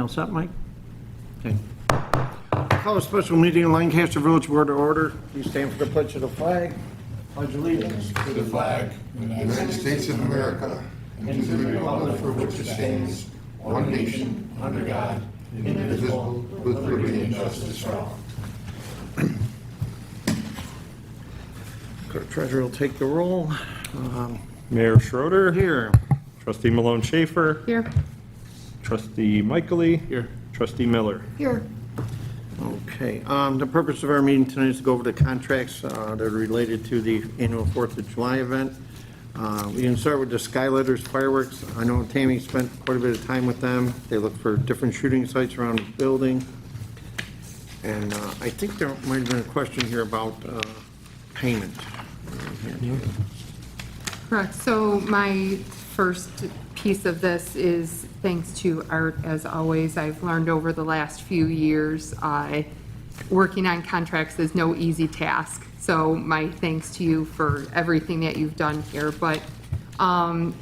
all set, Mike? Okay. Call a special meeting in Lancaster Village Board to order. Please stand for the pledge of the flag. Pledge allegiance To the flag of the United States of America and to the republic for which it stands, one nation, under God, indivisible, with liberty and justice for all. Clerk Treasurer will take the roll. Mayor Schroeder. Here. Trustee Malone Schaefer. Here. Trustee Michaely. Here. Trustee Miller. Here. Okay, the purpose of our meeting tonight is to go over the contracts that are related to the annual 4th of July event. We can start with the Skylighters fireworks. I know Tammy spent quite a bit of time with them. They look for different shooting sites around the building. And I think there might have been a question here about payment. Correct. So my first piece of this is thanks to Art, as always. I've learned over the last few years, working on contracts is no easy task. So my thanks to you for everything that you've done here. But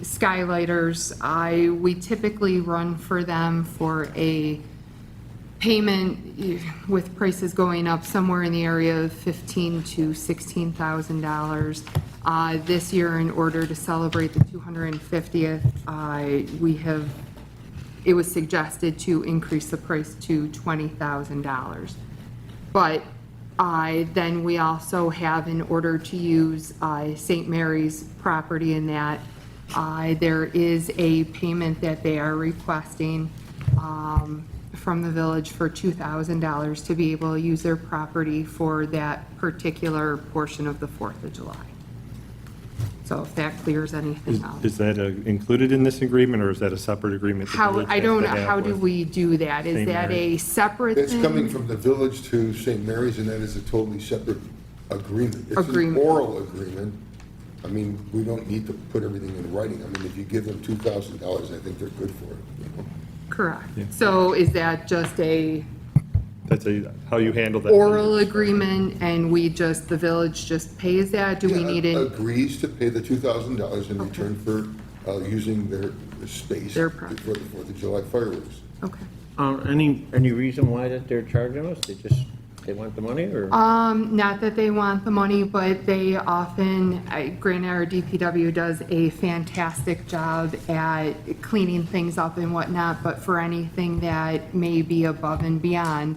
Skylighters, we typically run for them for a payment with prices going up somewhere in the area of $15,000 to $16,000. This year, in order to celebrate the 250th, it was suggested to increase the price to $20,000. But then we also have, in order to use St. Mary's property in that, there is a payment that they are requesting from the village for $2,000 to be able to use their property for that particular portion of the 4th of July. So if that clears anything out. Is that included in this agreement, or is that a separate agreement? the How, village I has don't to know, have how do with- we do that? Is St. that a Mary's? separate It's thing? coming from the village to St. Mary's, and that is a totally separate agreement. It's an Agreement. oral agreement. I mean, we don't need to put everything in writing. I mean, if you give them $2,000, I think they're good for it. You know? Correct. So is that just a That's how you handle that? oral agreement and the village just pays that? Do we Yeah, need it? agrees to pay the $2,000 in return for using their space Their for the property. 4th of July fireworks. Okay. Any reason why that they're charging us? They want the money, or? Not that they want the money, but they often, granted, our DPW does a fantastic job at cleaning things up and whatnot, but for anything that may be above and beyond,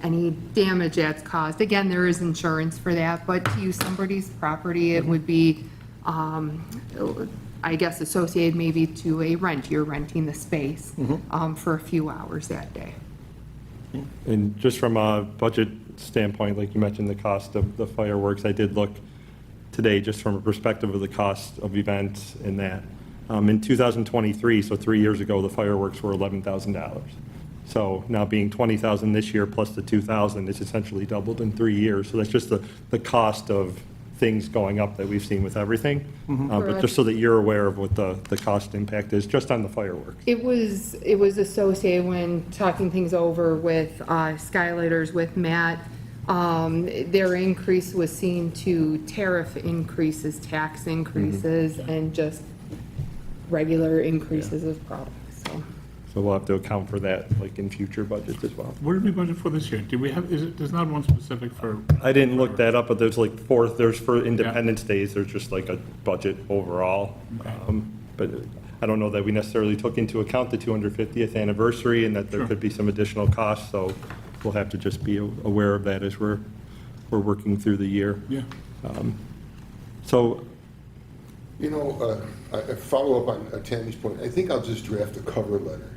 any damage that's caused, again, there is insurance for that, but to use somebody's property, it would be, I guess, associated maybe to a rent. You're renting the space for a few hours that day. And just from a budget standpoint, like you mentioned, the cost of the fireworks, I did look today just from a perspective of the cost of events and that. In 2023, so 3 years ago, the fireworks were $11,000. So now being $20,000 this year plus the $2,000, it's essentially doubled in 3 years. So that's just the cost of things going up that we've seen with everything. But just so that you're aware of what the cost impact is, just on the fireworks. It was associated when talking things over with Skylighters, with Matt. Their increase was seen to tariff increases, tax increases, and just regular increases of products, so. So we'll have to account for that, like in future budgets as well. What did we budget for this year? Did we have, there's not one specific for, I didn't look that up, but there's like there's for Independence Days, there's just like a budget overall. Okay. But I don't know that we necessarily took into account the 250th anniversary and that there Sure. could be some additional costs, so we'll have to just be aware of that as we're working through the year. yeah, So, You know, I follow up on Tammy's point. I think I'll just draft a cover letter.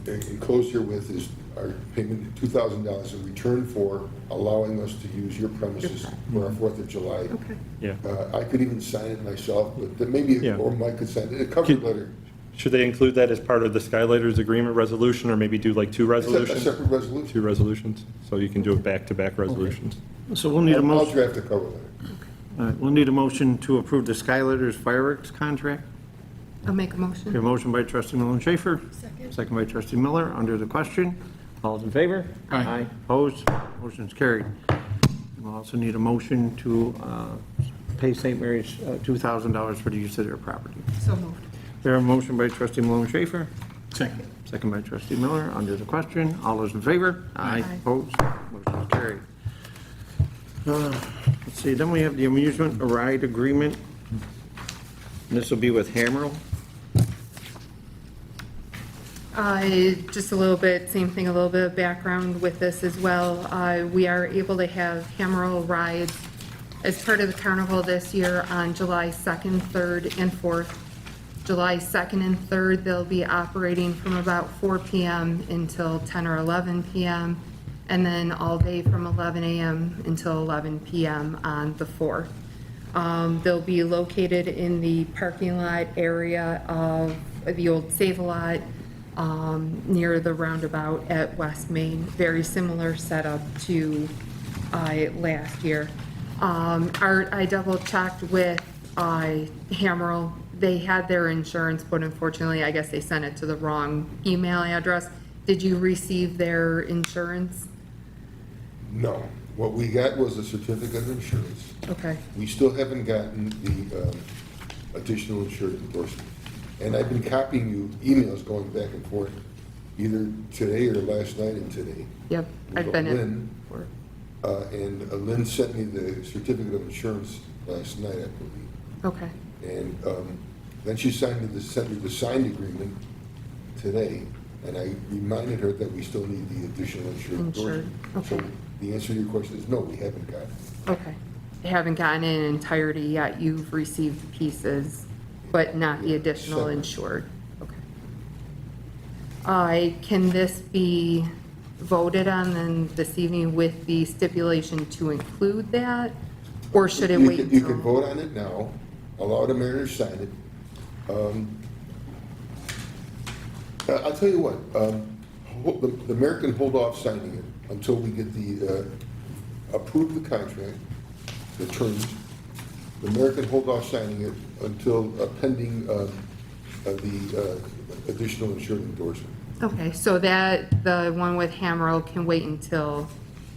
Enclosed herewith is our payment of $2,000 in return for allowing us to use your premises for our 4th of July. Okay. yeah. I could even sign it myself, but maybe, Yeah. or Mike could sign it, a cover Could- letter. Should they include that as part of the Skylighters agreement resolution, or maybe do like two A resolutions? separate resolution. Two resolutions, so you can do it back-to-back resolutions. So we'll need a I'll motion. draft a cover letter. All right, we'll need a motion to approve the Skylighters fireworks contract. I'll make a We have motion. a motion by trustee Malone Schaefer. Second by trustee Miller. Under the question. All those in favor? Aye. Opposed? Motion's carried. We'll also need a motion to pay St. Mary's $2,000 for the use of their property. So moved. We have a motion by trustee Malone Schaefer. Second. Second by trustee Miller. Under the question, all those in favor? Aye. Opposed? Motion is carried. Let's see, then we have the amusement ride agreement. And this will be with Hammerl. Just a little bit, same thing, a little bit of background with this as well. We are able to have Hammerl rides as part of the carnival this year on July 2nd, 3rd, and 4th. July 2nd and 3rd, they'll be operating from about 4 PM until 10 or 11 PM, and then all day from 11 AM until 11 PM on the 4th. They'll be located in the parking lot area of the old Save-A-Lot, near the roundabout at West Main. Very similar setup to last year. Art, I double checked with Hammerl. They had their insurance, but unfortunately, I guess they sent it to the wrong email address. Did you receive their insurance? No. What we got was a certificate of insurance. Okay, We still haven't gotten the additional insured endorsement. And I've been copying you emails going back and forth, either today or last night and today. yep, I've been in. And Lynn sent me the certificate of insurance last night, I believe. Okay, And then she sent me the signed agreement today, and I reminded her that we still need the additional insured Insured, endorsement. So okay. the answer to your question is no, we haven't got it. okay. You haven't gotten it in entirety yet. You've received the pieces, but not the additional Separate. insured. Okay. Can this be voted on then this evening with the stipulation to include that? Or should it wait You can until? vote on it now, allow the mayor to sign it. I'll tell you what, the mayor can hold off signing it until we get approve the contract, the terms. The mayor can hold off signing it until pending the additional insured endorsement. Okay, so that, the one with Hammerl can wait until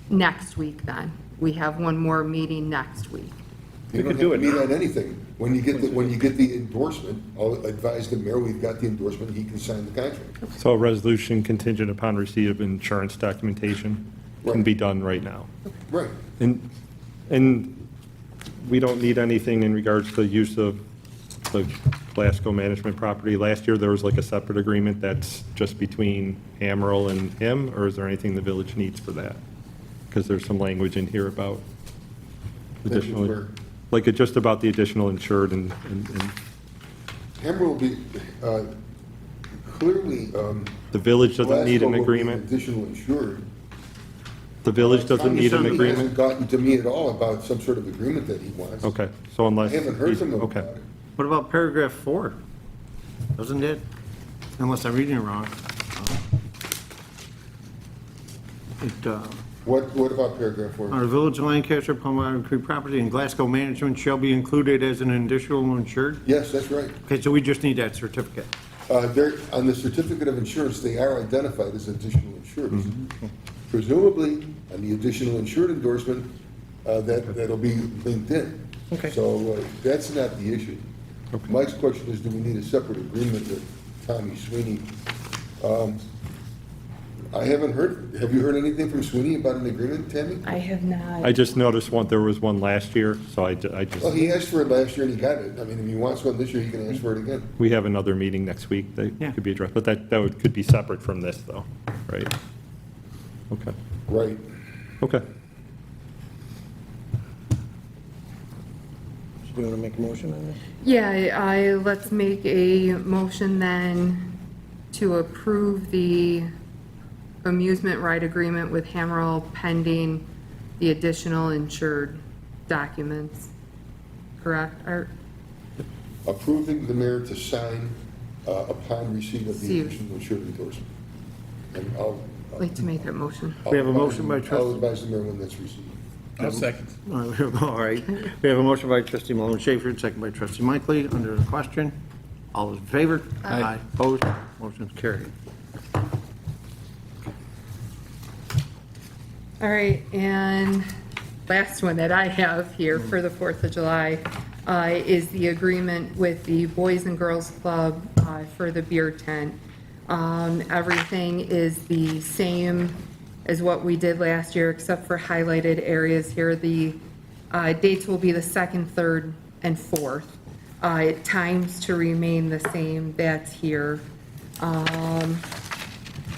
next week then? We have one more meeting next week. You don't could do have to it meet now. on anything. When you get the endorsement, I'll advise the mayor, we've got the endorsement, he can sign the contract. So a resolution contingent upon receipt of insurance documentation can Right. be done right now. Right. And we don't need anything in regards to use of the Glasgow management property. Last year, there was like a separate agreement that's just between Amaral and him, or is there anything the village needs for that? Because there's some language in here about additional, Where? like it's just about the additional insured and Hammer will be, clearly, the village doesn't need Glasgow an will be agreement? additional insured. The village doesn't need an He hasn't agreement? gotten to me at all about some sort of agreement that he wants. Okay, so unless. I haven't heard from him Okay. about it. What about paragraph 4? Doesn't it, unless I'm reading it wrong? What about paragraph 4? Our Village of Lancaster, Palm Creek property and Glasgow management shall be included as an additional insured? Yes, that's right. Okay, so we just need that certificate. On the certificate of insurance, they are identified as additional insureds. Presumably, on the additional insured endorsement, that'll be linked in. Okay. So that's not the issue. Mike's question is, do we need a separate agreement with Tommy Sweeney? I haven't heard, have you heard anything from Sweeney about an agreement, Tammy? I have not. I just noticed there was one last year, so I Well, just, he asked for it last year and he got it. I mean, if he wants one this year, he can ask for it again. we have another meeting next week that Yeah. could be addressed, but could be separate from this though, right? Okay, Right. okay. Do you want to make a motion on this? Yeah, let's make a motion then to approve the amusement ride agreement with Hammerall pending the additional insured documents. Correct, Art? Approving the mayor to sign upon receipt of the See. additional insured endorsement. And I'll. Like to make that motion. We have a motion by I'll trustee. advise the mayor when that's received. I'll second. All right. We have a motion by trustee Malone Schaefer, second by trustee Mickley. Under the question, all those in favor? Aye. Opposed? Motion's carried. All right, and last one that I have here for the 4th of July is the agreement with the Boys and Girls Club for the beer tent. Everything is the same as what we did last year, except for highlighted areas here. The dates will be the 2nd, 3rd, and 4th. Times to remain the same, that's here.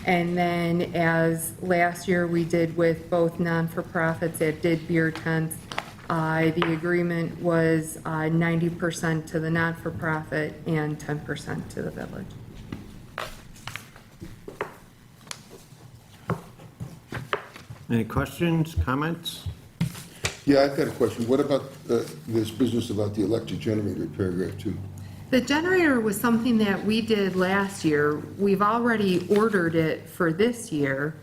And then as last year we did with both non-for-profits that did beer tents, the agreement was 90% to the not-for-profit and 10% to the village. Any questions, comments? Yeah, I've got a question. What about this business about the electric generator, paragraph 2? The generator was something that we did last year. We've already ordered it for this year.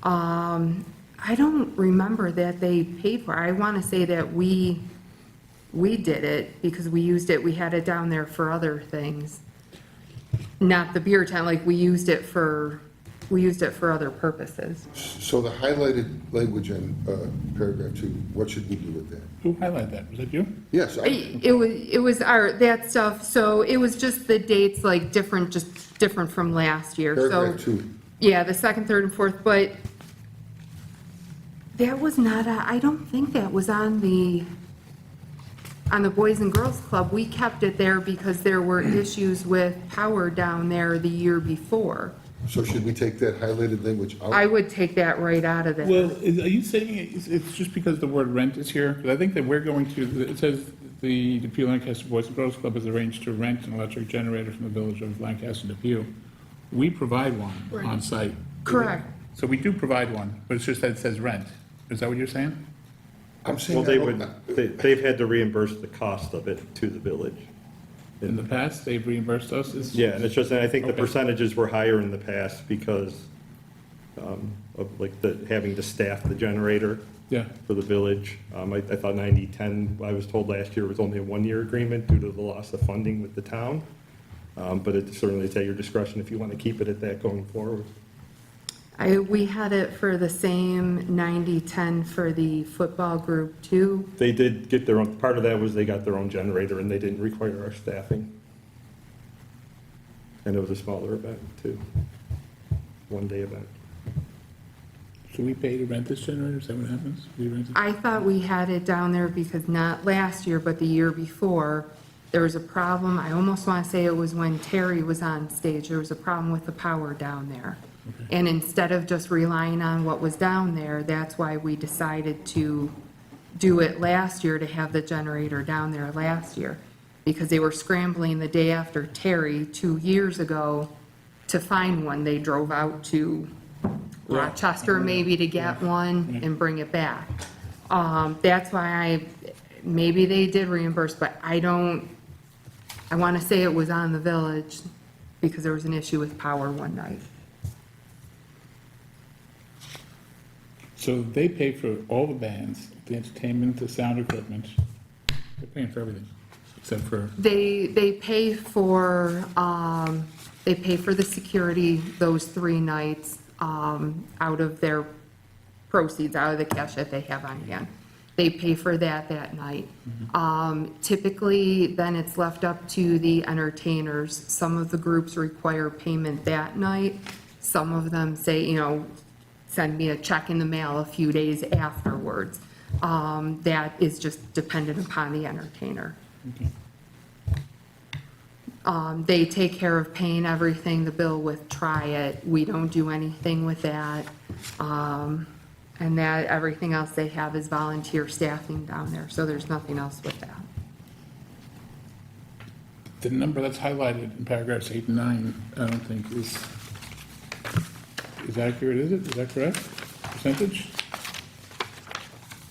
I don't remember that they paid for it. I want to say that we did it because we used it, we had it down there for other things. Not the beer tent, like we used it for other purposes. So the highlighted language in paragraph 2, what should we do with that? Who highlighted that? Was that you? Yes, It was our, that stuff, so it was just the dates, like different, just different from last year, so. paragraph 2. Yeah, the 2nd, 3rd, and 4th, but that was not, I don't think that was on the Boys and Girls Club. We kept it there because there were issues with power down there the year before. So should we take that highlighted language out? I would take that right out of there. Well, are you saying it's just because the word rent is here? Because I think that we're going to, it says the Depew Lancaster Boys and Girls Club has arranged to rent an electric generator from the village of Lancaster Depew. We provide one on site. Correct. So we do provide one, but it's just that it says rent. Is that what you're saying? I'm saying. Well, they've had to reimburse the cost of it to the village. In the past, they've reimbursed us? Yeah, and it's just, and I think the Okay. percentages were higher in the past because of like having to staff the generator Yeah. for the village. I thought 90-10, I was told last year was only a 1-year agreement due to the loss of funding with the town. But it certainly is at your discretion if you want to keep it at that going forward. We had it for the same 90-10 for the football group too. They did get their own, part of that was they got their own generator and they didn't require our staffing. And it was a smaller event too, 1-day event. So we pay to rent this generator? Is that what happens? We rent it? I thought we had it down there because not last year, but the year before, there was a problem. I almost want to say it was when Terry was on stage. There was a problem with the power down there. And instead of just relying on what was down there, that's why we decided to do it last year, to have the generator down there last year. Because they were scrambling the day after Terry 2 years ago to find one. They drove out to Rochester maybe to get one and bring it back. That's why maybe they did reimburse, but I want to say it was on the village because there was an issue with power one night. So they pay for all the bands, the entertainment, the sound equipment. They're paying for everything, except for, They pay for the security those 3 nights, out of their proceeds, out of the cash that they have on hand. They pay for that night. Typically, then it's left up to the entertainers. Some of the groups require payment that night. Some of them say, send me a check in the mail a few days afterwards. That is just dependent upon the entertainer. They take care of paying everything, the bill with Try It. We don't do anything with that. And that, everything else they have is volunteer staffing down there, so there's nothing else with that. the number that's highlighted in paragraphs 8 and 9, I don't think is accurate, is it? Is that correct? Percentage?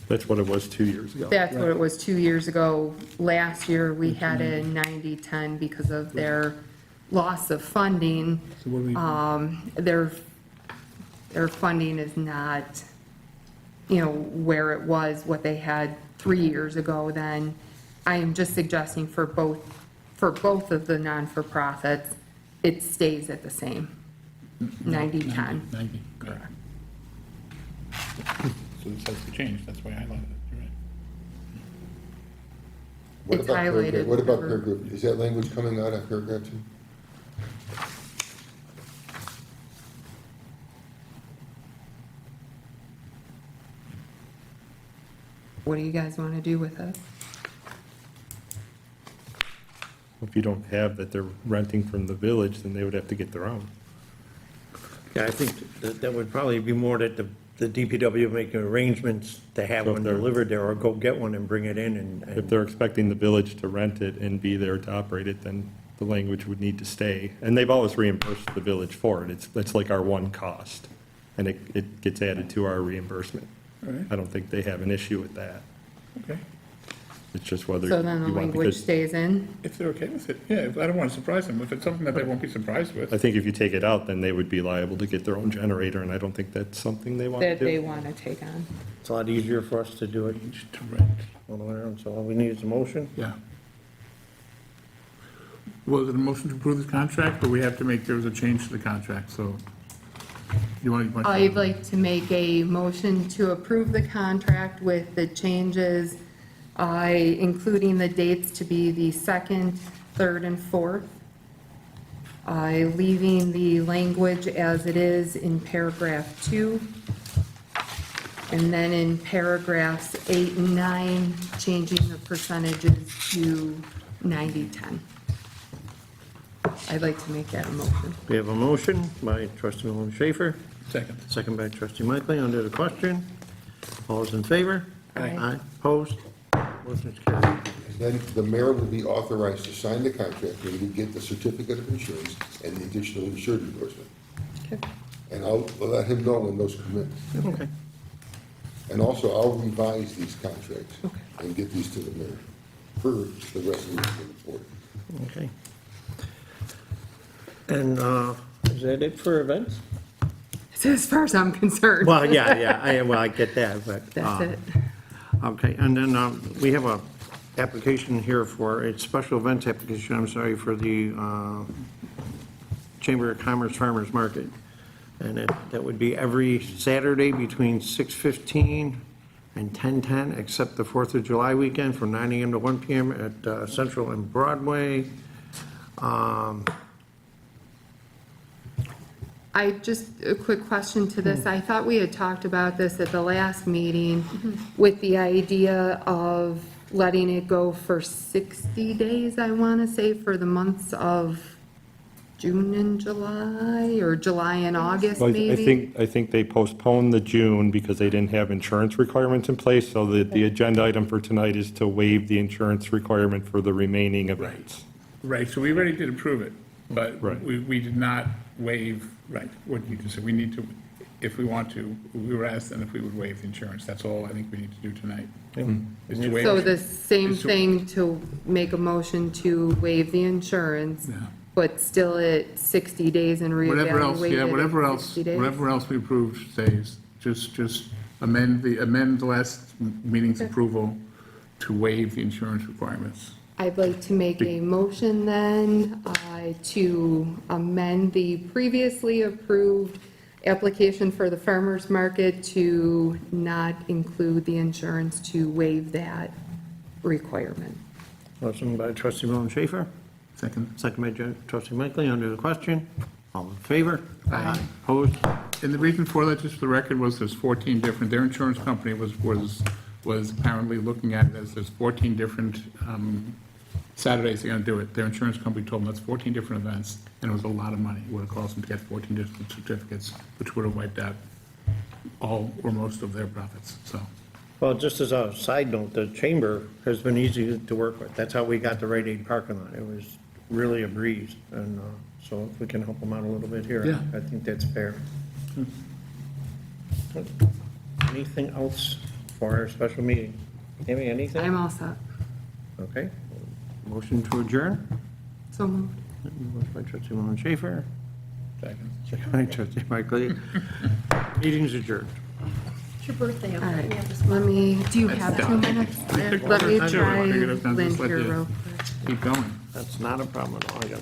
That's what it was 2 years ago. That's what it was 2 years ago. Last year, we had it in 90-10 because of their loss of funding. So what do we, Their funding is not, where it was, what they had 3 years ago then. I am just suggesting for both of the non-for-profits, it stays at the same, 90-10. 90, correct. So this has to change, that's why I highlighted it, you're right. What It's about highlighted. paragraph, what about paragraph, is that language coming out of paragraph 2? what do you guys want to do with it? If you don't have that they're renting from the village, then they would have to get their own. Yeah, I think that would probably be more that the DPW making arrangements to have So if one they're- delivered there, or go get one and bring it in If and, they're expecting the village to rent it and be there to operate it, then the language would need to stay. And they've always reimbursed the village for it. It's like our one cost, and it gets added to our reimbursement. All right, I don't think they have an issue with that. okay. It's just whether So then the you want, language because stays in? If they're okay with it, yeah, I don't want to surprise them. If it's something that they won't be surprised with. I think if you take it out, then they would be liable to get their own generator, and I don't think that's something they want to That they do. want to take on. it's a lot easier for us to do it To rent, on our own, so all we need is a motion. yeah. Was it a motion to approve the contract, or we have to make, there was a change to the contract, so you want to? I'd like to make a motion to approve the contract with the changes, including the dates to be the 2nd, 3rd, and 4th. Leaving the language as it is in paragraph 2. And then in paragraphs 8 and 9, changing the percentages to 90-10. I'd like to make that a motion. We have a motion by trustee Malone Schaefer, Second. second by trustee Michael, under the question. All those in favor? Aye. Opposed? Motion is carried. And then the mayor will be authorized to sign the contract when we get the certificate of insurance and the additional insured endorsement. Okay. And I'll let him know when those come in. Okay. And also, I'll revise these contracts Okay. and get these to the mayor for the resolution of the board. Okay. And is that it for events? So as far as I'm concerned. Well, yeah, I get that, but. That's it. Okay, and then we have a application here for, a special events application, I'm sorry, for the Chamber of Commerce Farmers Market. And that would be every Saturday between 6:15 and 10:10, except the 4th of July weekend from 9 AM to 1 PM at Central and Broadway. A quick question to this. I thought we had talked about this at the last meeting with the idea of letting it go for 60 days, I want to say, for the months of June and July, or July and August, Well, maybe? I think they postponed the June because they didn't have insurance requirements in place, so the agenda item for tonight is to waive the insurance requirement for the remaining events. Right, so we already did approve it, but Right. we did not waive, right, what you just said, we need to, if we want to, we were asked then if we would waive the insurance, that's all I think we need to do tonight. Is to waive. So the same is to- thing to make a motion to waive the insurance, Yeah. but still at 60 days and Whatever else, reevaluate it yeah, at whatever else, 60 days? whatever else we approved stays, just amend the last meeting's approval to waive the insurance requirements. I'd like to make a motion then to amend the previously approved application for the farmer's market to not include the insurance, to waive that requirement. Motion by trustee Malone Schaefer, Second. second by trustee Michael, under the question. All in favor? Aye. Opposed? And the reason for that, just for the record, was there's 14 different, their insurance company was apparently looking at it as there's 14 different Saturdays they're gonna do it. Their insurance company told them that's 14 different events, and it was a lot of money. It would have cost them to get 14 different certificates, which would have wiped out all or most of their profits, so. Well, just as a side note, the chamber has been easy to work with. That's how we got the Rite Aid parking lot. It was really a breeze, and so if we can help them out a little bit here, Yeah. I think that's fair. Anything else for our special meeting? Amy, anything? I'm all set. Okay. Motion to adjourn? So moved. Motion by trustee Malone Schaefer, Second. second by trustee Michael. Meeting's adjourned. It's your birthday. All right, let me, do you have 2 minutes? Let me I try figured I was gonna Lynn just let here you real quick. Keep going. That's not a problem at all. I got all